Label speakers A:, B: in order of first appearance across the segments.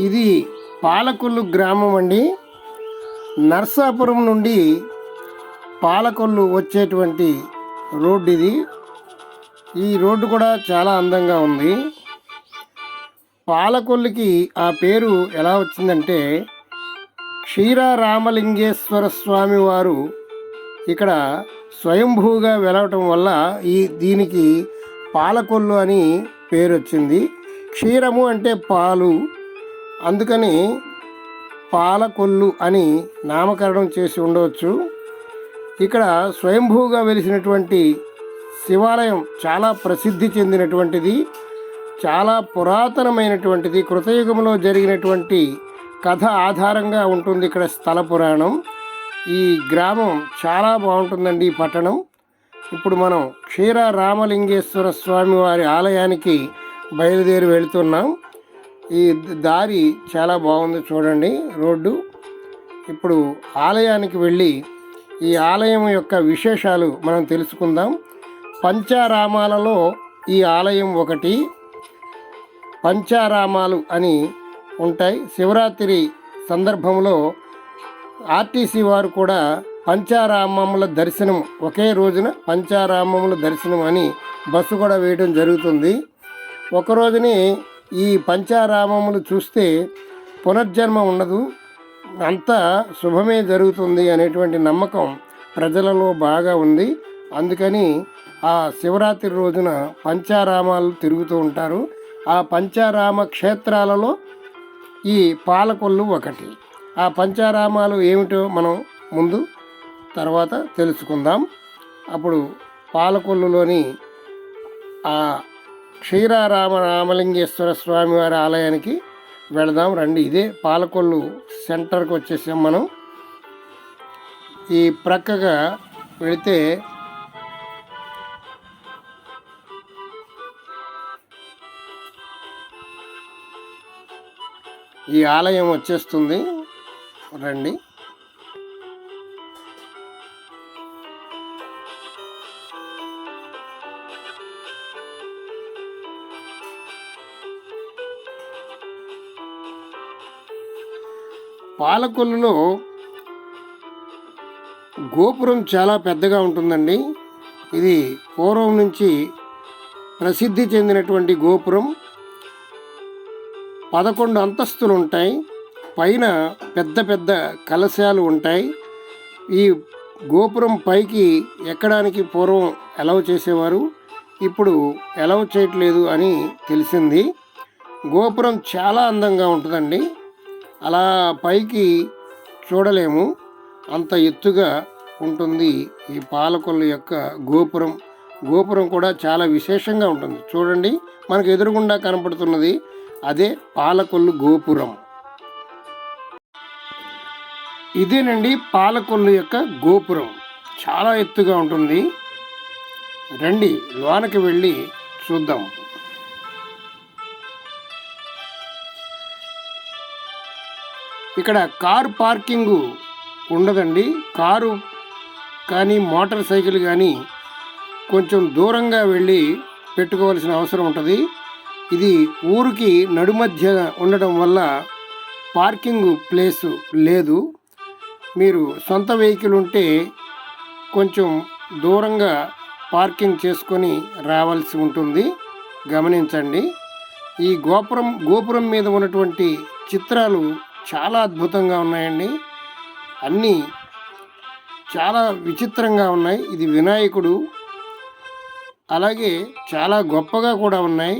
A: ఇది పాలకొల్లు గ్రామం అండి. నర్సాపురం నుండి పాలకొల్లు వచ్చేటువంటి రోడ్డు ఇది. ఈ రోడ్డు కూడా చాలా అందంగా ఉంది. పాలకొల్లుకి ఆ పేరు ఎలా వచ్చిందంటే క్షీరారామలింగేశ్వర స్వామి వారు ఇక్కడ స్వయంభూగా వెలవటం వల్ల దీనికి పాలకొల్లు అని పేరు వచ్చింది. క్షీరము అంటే పాలు, అందుకని పాలకొల్లు అని నామకరణం చేసి ఉండవచ్చు. ఇక్కడ స్వయంభూగా వెలిసినటువంటి శివాలయం చాలా ప్రసిద్ధి చెందినటువంటిది, చాలా పురాతనమైనటువంటిది. కృతయుగంలో జరిగినటువంటి కథ ఆధారంగా ఉంటుంది ఇక్కడ స్థల పురాణం. ఈ గ్రామం చాలా బాగుంటుందండి, ఈ పట్టణం. ఇప్పుడు మనం క్షీరారామలింగేశ్వర స్వామి వారి ఆలయానికి బయలుదేరి వెళుతున్నాం. ఈ దారి చాలా బాగుంది చూడండి, రోడ్డు. ఇప్పుడు ఆలయానికి వెళ్ళి ఈ ఆలయం యొక్క విశేషాలు మనం తెలుసుకుందాం. పంచారామాలలో ఈ ఆలయం ఒకటి. పంచారామాలు అని ఉంటాయి. శివరాత్రి సందర్భంలో ఆర్టీసీ వారు కూడా పంచారామముల దర్శనం, ఒకే రోజున పంచారామముల దర్శనం అని బస్సు కూడా వేయడం జరుగుతుంది. ఒకరోజునే ఈ పంచారామములు చూస్తే పునర్జన్మ ఉండదు, అంతా శుభమే జరుగుతుంది అనేటువంటి నమ్మకం ప్రజలలో బాగా ఉంది. అందుకని ఆ శివరాత్రి రోజున పంచారామాలు తిరుగుతూ ఉంటారు. ఆ పంచారామ క్షేత్రాలలో ఈ పాలకొల్లు ఒకటి. ఆ పంచారామాలు ఏమిటో మనం తర్వాత తెలుసుకుందాం. అప్పుడు పాలకొల్లులోని ఆ క్షీరారామలింగేశ్వర స్వామి వారి ఆలయానికి వెళదాం రండి. ఇదే పాలకొల్లు సెంటర్కి వచ్చేసాం మనం. ఈ ప్రక్కగా వెళితే ఈ ఆలయం వచ్చేస్తుంది, రండి. పాలకొల్లులో గోపురం చాలా పెద్దగా ఉంటుందండి. ఇది పూర్వం నుంచి ప్రసిద్ధి చెందినటువంటి గోపురం. 11 అంతస్తులు ఉంటాయి. పైన పెద్ద పెద్ద కలశాలు ఉంటాయి. ఈ గోపురం పైకి ఎక్కడానికి పూర్వం అలౌ చేసేవారు, ఇప్పుడు అలౌ చేయట్లేదు అని తెలిసింది. గోపురం చాలా అందంగా ఉంటుందండి. అలా పైకి చూడలేము, అంత ఎత్తుగా ఉంటుంది ఈ పాలకొల్లు యొక్క గోపురం. గోపురం కూడా చాలా విశేషంగా ఉంటుంది. చూడండి, మనకు ఎదురుగుండా కనపడుతున్నది అదే పాలకొల్లు గోపురం. ఇదేనండి పాలకొల్లు యొక్క గోపురం, చాలా ఎత్తుగా ఉంటుంది. రండి లోనకి వెళ్ళి చూద్దాం. ఇక్కడ కారు పార్కింగు ఉండదండి. కారు కానీ మోటార్ సైకిల్ కానీ కొంచెం దూరంగా వెళ్ళి పెట్టుకోవాల్సిన అవసరం ఉంటుంది. ఇది ఊరికి నడుమధ్య ఉండడం వల్ల పార్కింగ్ ప్లేసు లేదు. మీరు సొంత వెహికల్ ఉంటే కొంచెం దూరంగా పార్కింగ్ చేసుకొని రావాల్సి ఉంటుంది, గమనించండి. ఈ గోపురం మీద ఉన్నటువంటి చిత్రాలు చాలా అద్భుతంగా ఉన్నాయండి. అన్నీ చాలా విచిత్రంగా ఉన్నాయి. ఇది వినాయకుడు, అలాగే చాలా గొప్పగా కూడా ఉన్నాయి.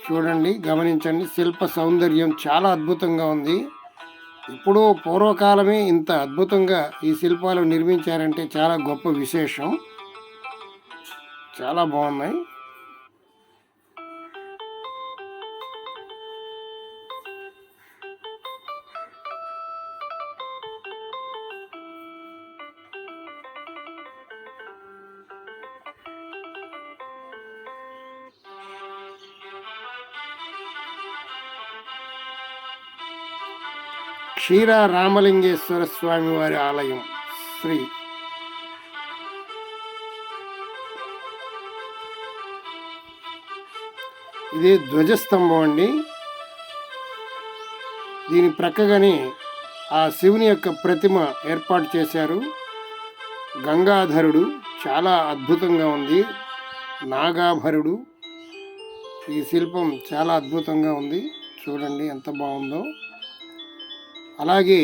A: చూడండి, గమనించండి, శిల్ప సౌందర్యం చాలా అద్భుతంగా ఉంది. ఇప్పుడు పూర్వకాలమే ఇంత అద్భుతంగా ఈ శిల్పాలు నిర్మించారంటే చాలా గొప్ప విశేషం. చాలా బాగున్నాయి. క్షీరారామలింగేశ్వర స్వామి వారి ఆలయం శ్రీ. ఇది ధ్వజస్తంభం అండి. దీని ప్రక్కగానే ఆ శివుని యొక్క ప్రతిమ ఏర్పాటు చేశారు. గంగాధరుడు చాలా అద్భుతంగా ఉంది. నాగాభరుడు. ఈ శిల్పం చాలా అద్భుతంగా ఉంది. చూడండి ఎంత బాగుందో. అలాగే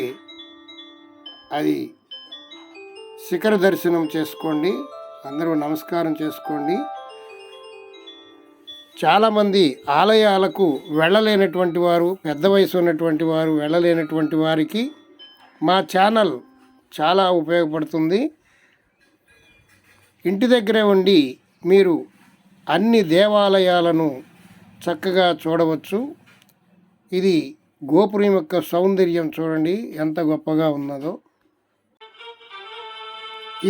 A: అది శిఖర దర్శనం చేసుకోండి, అందరూ నమస్కారం చేసుకోండి. చాలామంది ఆలయాలకు వెళ్ళలేనటువంటి వారు, పెద్ద వయసు ఉన్నటువంటి వారు, వెళ్ళలేనటువంటి వారికి మా ఛానల్ చాలా ఉపయోగపడుతుంది. ఇంటి దగ్గరే ఉండి మీరు అన్ని దేవాలయాలను చక్కగా చూడవచ్చు. ఇది గోపురం యొక్క సౌందర్యం చూడండి ఎంత గొప్పగా ఉన్నదో.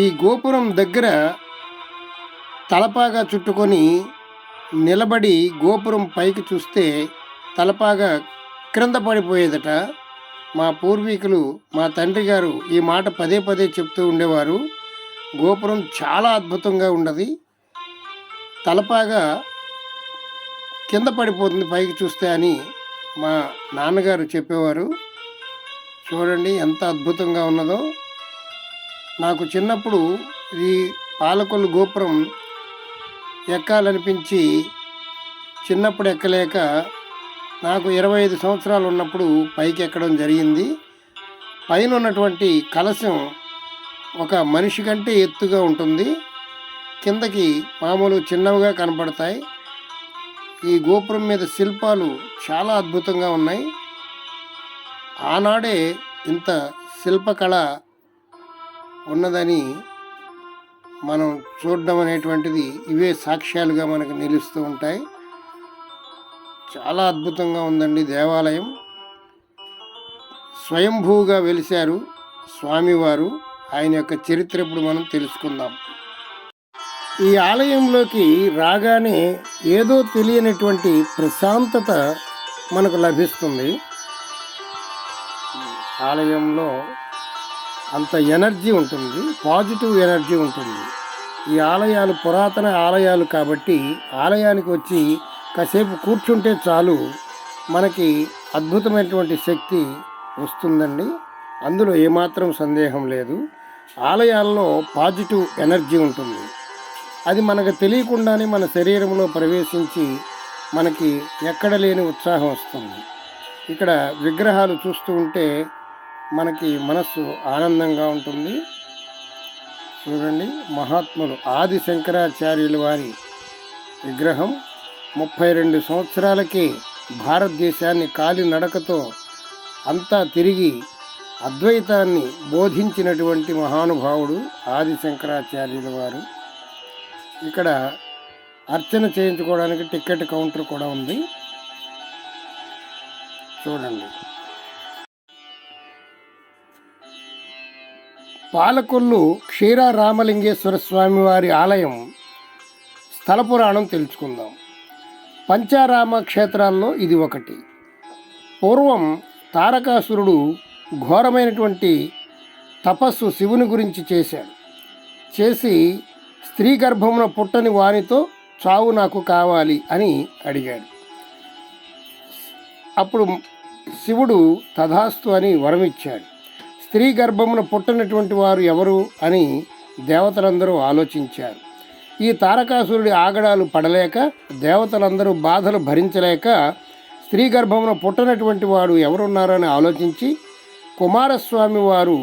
A: ఈ గోపురం దగ్గర తలపాగా చుట్టుకొని నిలబడి గోపురం పైకి చూస్తే తలపాగా క్రింద పడిపోయేదట. మా పూర్వీకులు, మా తండ్రి గారు ఈ మాట పదే పదే చెప్తూ ఉండేవారు. గోపురం చాలా అద్భుతంగా ఉన్నది, తలపాగా కింద పడిపోతుంది పైకి చూస్తే అని మా నాన్నగారు చెప్పేవారు. చూడండి ఎంత అద్భుతంగా ఉన్నదో. నాకు చిన్నప్పుడు ఈ పాలకొల్లు గోపురం ఎక్కాలనిపించి చిన్నప్పుడు ఎక్కలేక నాకు 25 సంవత్సరాలు ఉన్నప్పుడు పైకి ఎక్కడం జరిగింది. పైన ఉన్నటువంటి కలశం ఒక మనిషి కంటే ఎత్తుగా ఉంటుంది, కిందకి మామూలు చిన్నవిగా కనపడతాయి. ఈ గోపురం మీద శిల్పాలు చాలా అద్భుతంగా ఉన్నాయి. ఆనాడే ఇంత శిల్పకళ ఉన్నదని మనం చూడడం అనేటువంటిది ఇవే సాక్ష్యాలుగా మనకు నిలుస్తూ ఉంటాయి. చాలా అద్భుతంగా ఉందండి దేవాలయం. స్వయంభూగా వెలిశారు స్వామివారు. ఆయన యొక్క చరిత్ర ఇప్పుడు మనం తెలుసుకుందాం. ఈ ఆలయంలోకి రాగానే ఏదో తెలియనటువంటి ప్రశాంతత మనకు లభిస్తుంది. ఆలయంలో అంత ఎనర్జీ ఉంటుంది, పాజిటివ్ ఎనర్జీ ఉంటుంది. ఈ ఆలయాలు పురాతన ఆలయాలు కాబట్టి ఆలయానికి వచ్చి కాసేపు కూర్చుంటే చాలు మనకి అద్భుతమైనటువంటి శక్తి వస్తుందండి. అందులో ఏమాత్రం సందేహం లేదు. ఆలయాల్లో పాజిటివ్ ఎనర్జీ ఉంటుంది. అది మనకు తెలియకుండానే మన శరీరంలో ప్రవేశించి మనకి ఎక్కడ లేని ఉత్సాహం వస్తుంది. ఇక్కడ విగ్రహాలు చూస్తూ ఉంటే మనకి మనస్సు ఆనందంగా ఉంటుంది. చూడండి, మహాత్ములు ఆది శంకరాచార్యుల వారి విగ్రహం 32 సంవత్సరాలకే భారతదేశాన్ని కాలినడకతో అంతా తిరిగి అద్వైతాన్ని బోధించినటువంటి మహానుభావుడు ఆది శంకరాచార్యుల వారు. ఇక్కడ అర్చన చేయించుకోవడానికి టికెట్ కౌంటర్ కూడా ఉంది. చూడండి, పాలకొల్లు క్షీరారామలింగేశ్వర స్వామి వారి ఆలయం స్థల పురాణం తెలుసుకుందాం. పంచారామ క్షేత్రాల్లో ఇది ఒకటి. పూర్వం తారకాసురుడు ఘోరమైనటువంటి తపస్సు శివుని గురించి చేశాడు. చేసి స్త్రీ గర్భమున పుట్టని వానితో చావు నాకు కావాలి అని అడిగాడు. అప్పుడు శివుడు తథాస్తు అని వరమిచ్చాడు. స్త్రీ గర్భమున పుట్టనటువంటి వారు ఎవరు అని దేవతలందరూ ఆలోచించారు. ఈ తారకాసురుడి ఆగడాలు పడలేక దేవతలందరూ బాధలు భరించలేక స్త్రీ గర్భమున పుట్టనటువంటి వాడు ఎవరున్నారని ఆలోచించి కుమారస్వామి వారు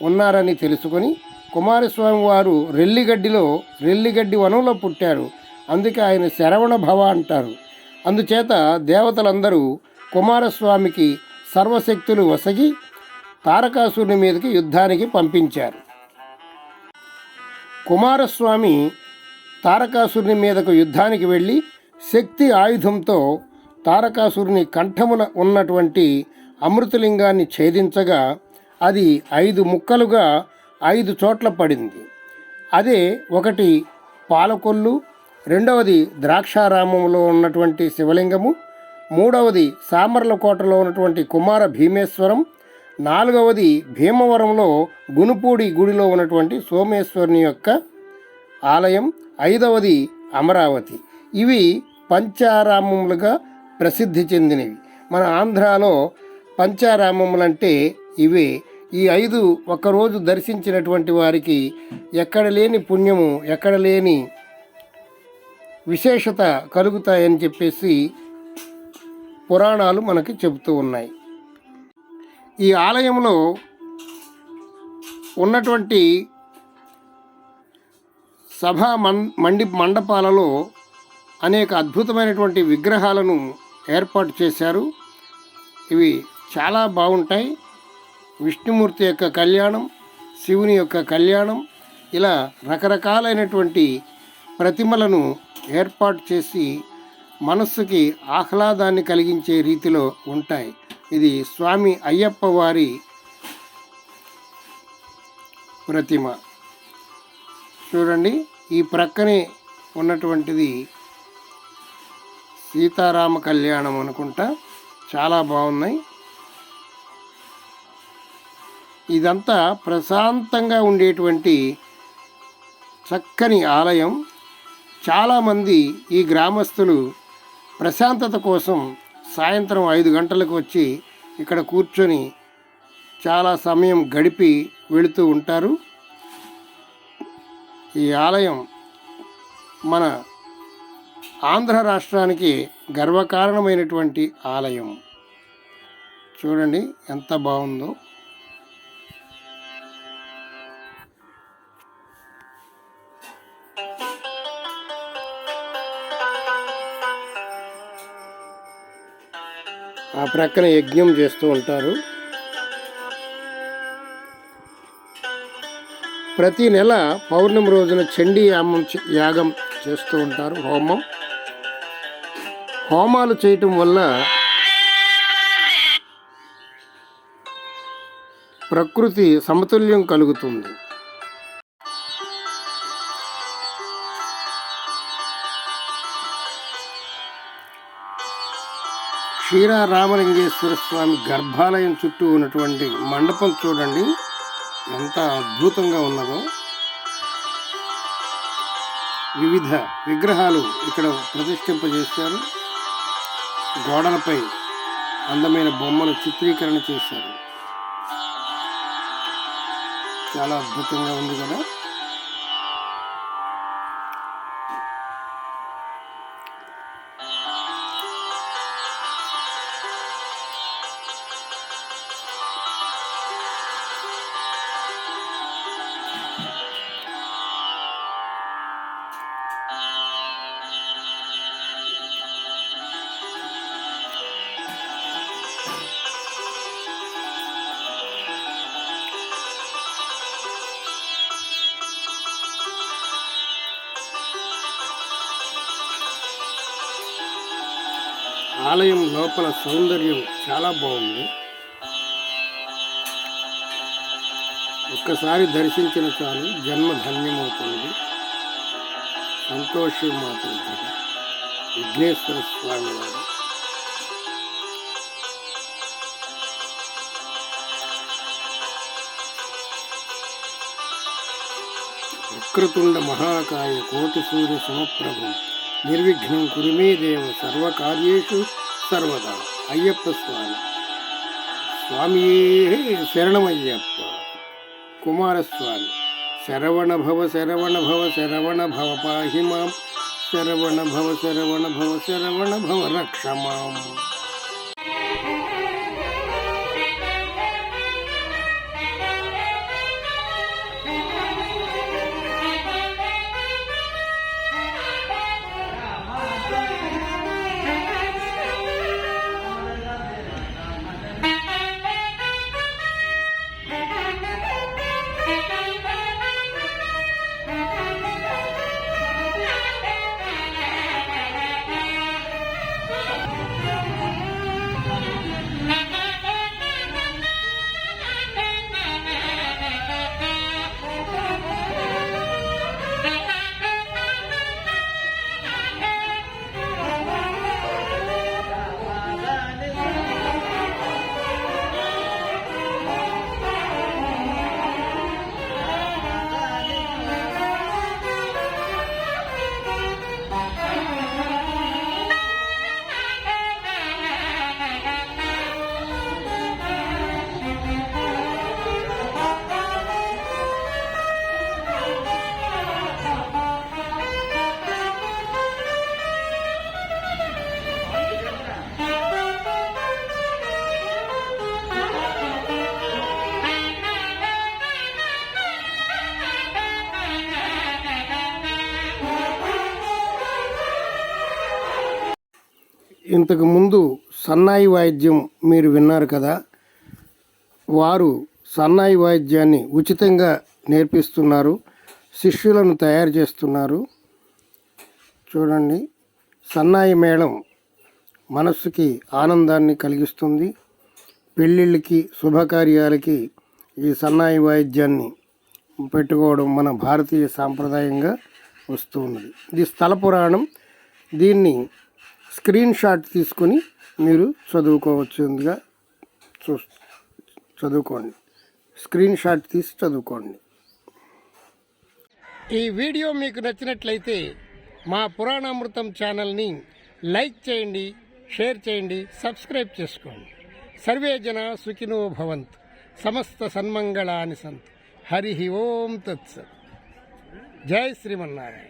A: ఉన్నారని తెలుసుకొని, కుమారస్వామి వారు రెల్లిగడ్డి వనంలో పుట్టారు. అందుకే ఆయన శరవణ భవ అంటారు. అందుచేత దేవతలందరూ కుమారస్వామికి సర్వశక్తులు వసగి తారకాసురుని మీదకి యుద్ధానికి పంపించారు. కుమారస్వామి తారకాసురుని మీదకు యుద్ధానికి వెళ్ళి శక్తి ఆయుధంతో తారకాసురుని కంఠమున ఉన్నటువంటి అమృతలింగాన్ని ఛేదించగా అది 5 ముక్కలుగా 5 చోట్ల పడింది. అదే ఒకటి పాలకొల్లు, రెండవది ద్రాక్షారామంలో ఉన్నటువంటి శివలింగము, మూడవది సామర్లకోటలో ఉన్నటువంటి కుమార భీమేశ్వరం, నాలుగవది భీమవరంలో గునుపూడి గుడిలో ఉన్నటువంటి సోమేశ్వరుని యొక్క ఆలయం, ఐదవది అమరావతి. ఇవి పంచారామములుగా ప్రసిద్ధి చెందినవి. మన ఆంధ్రాలో పంచారామములంటే ఇవే. ఈ 5 ఒక్కరోజు దర్శించినటువంటి వారికి ఎక్కడ లేని పుణ్యము, ఎక్కడ లేని విశేషత కలుగుతాయని చెప్పేసి పురాణాలు మనకి చెబుతూ ఉన్నాయి. ఈ ఆలయంలో ఉన్నటువంటి సభా మండపాలలో అనేక అద్భుతమైనటువంటి విగ్రహాలను ఏర్పాటు చేశారు. ఇవి చాలా బాగుంటాయి. విష్ణుమూర్తి యొక్క కళ్యాణం, శివుని యొక్క కళ్యాణం, ఇలా రకరకాలైనటువంటి ప్రతిమలను ఏర్పాటు చేసి మనస్సుకి ఆహ్లాదాన్ని కలిగించే రీతిలో ఉంటాయి. ఇది స్వామి అయ్యప్ప వారి ప్రతిమ. చూడండి, ఈ ప్రక్కనే ఉన్నటువంటిది సీతారామ కళ్యాణం అనుకుంటా. చాలా బాగున్నాయి. ఇదంతా ప్రశాంతంగా ఉండేటువంటి చక్కని ఆలయం. చాలామంది ఈ గ్రామస్తులు ప్రశాంతత కోసం సాయంత్రం 5 గంటలకు వచ్చి ఇక్కడ కూర్చొని చాలా సమయం గడిపి వెళుతూ ఉంటారు. ఈ ఆలయం మన ఆంధ్ర రాష్ట్రానికి గర్వకారణమైనటువంటి ఆలయం. చూడండి ఎంత బాగుందో. ఆ ప్రక్కన యజ్ఞం చేస్తూ ఉంటారు. ప్రతి నెల పౌర్ణమి రోజున చండీ యాగం చేస్తూ ఉంటారు. హోమాలు చేయటం వల్ల ప్రకృతి సమతుల్యం కలుగుతుంది. క్షీరారామలింగేశ్వర స్వామి గర్భాలయం చుట్టూ ఉన్నటువంటి మండపం చూడండి ఎంత అద్భుతంగా ఉన్నదో. వివిధ విగ్రహాలు ఇక్కడ ప్రతిష్ఠింపజేశారు. గోడలపై అందమైన బొమ్మలు చిత్రీకరణ చేశారు. చాలా అద్భుతంగా ఉంది కదా. ఆలయం లోపల సౌందర్యం చాలా బాగుంది. ఒక్కసారి దర్శించిన చాలు జన్మ ధన్యమవుతుంది. సంతోషం మాత్రం విఘ్నేశ్వర స్వామి వారు. వక్రతుండ మహాకాయ కోటి సూర్య సమప్రభం నిర్విఘ్నం కురుమే దేవ సర్వకార్యేషు సర్వదా. అయ్యప్ప స్వామి. స్వామియే శరణమయ్యప్ప. కుమారస్వామి. శరవణ భవ శరవణ భవ శరవణ భవ పాహి మాం. శరవణ భవ శరవణ భవ శరవణ భవ రక్ష మాం. ఇంతకు ముందు సన్నాయి వాయిద్యం మీరు విన్నారు కదా, వారు సన్నాయి వాయిద్యాన్ని ఉచితంగా నేర్పిస్తున్నారు, శిష్యులను తయారు చేస్తున్నారు. చూడండి, సన్నాయి మేళం మనస్సుకి ఆనందాన్ని కలిగిస్తుంది. పెళ్ళిళ్ళకి, శుభకార్యాలకి ఈ సన్నాయి వాయిద్యాన్ని పెట్టుకోవడం మన భారతీయ సాంప్రదాయంగా వస్తూ ఉన్నది. ఇది స్థల పురాణం. దీన్ని స్క్రీన్ షాట్ తీసుకొని మీరు చదువుకోవచ్చుగా చదువుకోండి. స్క్రీన్ షాట్ తీసి చదువుకోండి. ఈ వీడియో మీకు నచ్చినట్లయితే మా పురాణామృతం ఛానల్ని లైక్ చేయండి, షేర్ చేయండి, సబ్స్క్రైబ్ చేసుకోండి. సర్వే జన సుఖినో భవంతు, సమస్త సన్మంగళాని సంతు. హరి ఓం తత్సత్. జై శ్రీమన్నారాయణ.